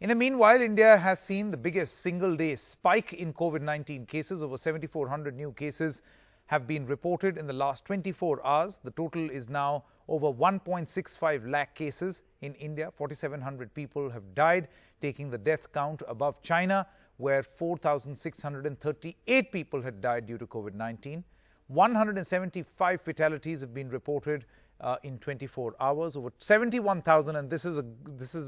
In the meanwhile, India has seen the biggest single-day spike in COVID-19 cases. Over 7,400 new cases have been reported in the last 24 hours. The total is now over 1.65 lakh cases in India. 4,700 people have died, taking the death count above China, where 4,638 people had died due to COVID-19. 175 fatalities have been reported in 24 hours. Over 71,000, and this is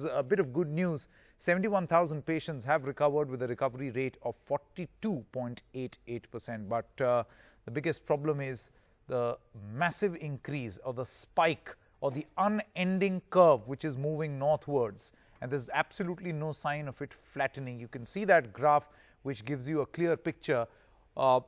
a bit of good news, 71,000 patients have recovered with a recovery rate of 42.88%. But the biggest problem is the massive increase, or the spike, or the unending curve which is moving northwards, and there's absolutely no sign of it flattening. You can see that graph, which gives you a clear picture of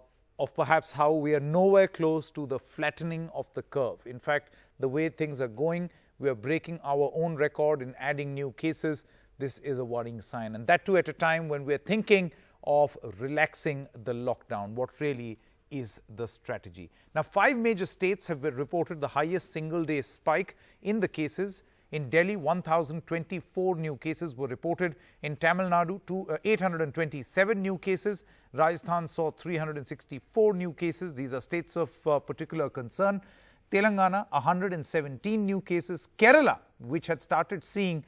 perhaps how we are nowhere close to the flattening of the curve. In fact, the way things are going, we are breaking our own record in adding new cases. This is a worrying sign, and that too at a time when we are thinking of relaxing the lockdown. What really is the strategy? Now, 5 major states have reported the highest single-day spike in the cases. In Delhi, 1,024 new cases were reported. In Tamil Nadu, 827 new cases. Rajasthan saw 364 new cases. These are states of particular concern. Telangana, 117 new cases. Kerala, which had started seeing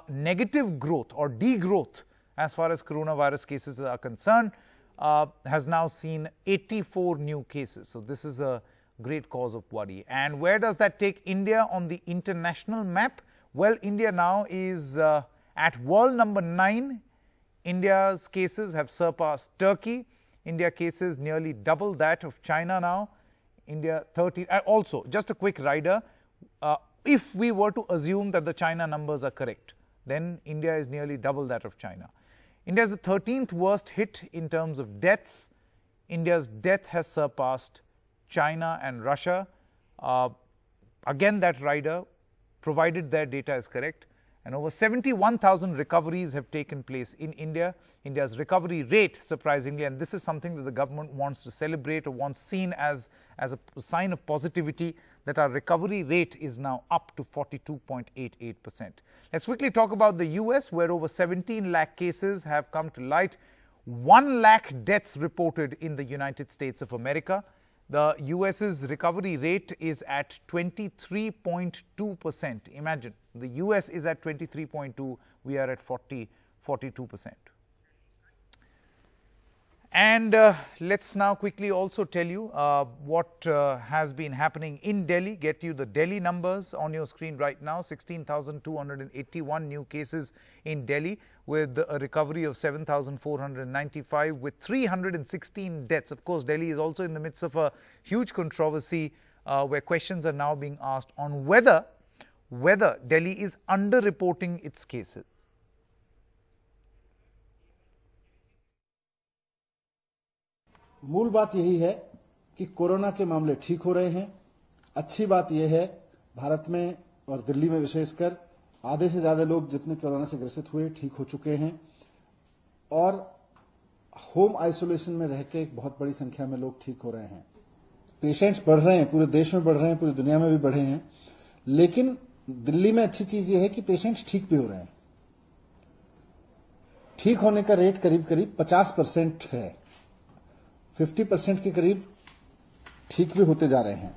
negative growth or degrowth as far as coronavirus cases are concerned, has now seen 84 new cases. So this is a great cause of worry. And where does that take India on the international map? Well, India now is at world number 9. India's cases have surpassed Turkey. India cases nearly double that of China now. India 30. Also, just a quick rider. If we were to assume that the China numbers are correct, then India is nearly double that of China. India is the 13th worst hit in terms of deaths. India's death has surpassed China and Russia. Again, that rider, provided their data is correct. And over 71,000 recoveries have taken place in India. India's recovery rate, surprisingly, and this is something that the government wants to celebrate or wants seen as a sign of positivity, that our recovery rate is now up to 42.88%. Let's quickly talk about the US, where over 17 lakh cases have come to light. 1 lakh deaths reported in the United States of America. The US's recovery rate is at 23.2%. Imagine, the US is at 23.2, we are at 42%. And let's now quickly also tell you what has been happening in Delhi. Get you the Delhi numbers on your screen right now. 16,281 new cases in Delhi, with a recovery of 7,495, with 316 deaths. Of course, Delhi is also in the midst of a huge controversy where questions are now being asked on whether Delhi is underreporting its cases. मूल बात यही है कि corona के मामले ठीक हो रहे हैं। अच्छी बात यह है, भारत में और दिल्ली में विशेषकर आधे से ज्यादा लोग जितने कोरोना से ग्रसित हुए ठीक हो चुके हैं, और होम आइसोलेशन में रह के एक बहुत बड़ी संख्या में लोग ठीक हो रहे हैं। पेशेंट्स बढ़ रहे हैं, पूरे देश में बढ़ रहे हैं, पूरी दुनिया में भी बढ़े हैं, लेकिन दिल्ली में अच्छी चीज यह है कि पेशेंट्स ठीक भी हो रहे हैं। ठीक होने का रेट करीब करीब 50% है। 50% के करीब ठीक भी होते जा रहे हैं।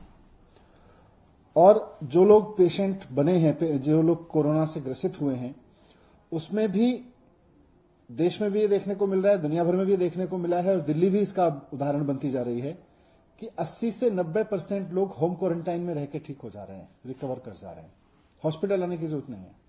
और जो लोग पेशेंट बने हैं, जो लोग कोरोना से ग्रसित हुए हैं, उसमें भी देश में भी ये देखने को मिल रहा है, दुनिया भर में भी देखने को मिला है, और दिल्ली भी इसका उदाहरण बनती जा रही है कि 80 से 90% लोग होम क्वारंटाइन में रह के ठीक हो जा रहे हैं, रिकवर कर जा रहे हैं। हॉस्पिटल आने की जरूरत नहीं है।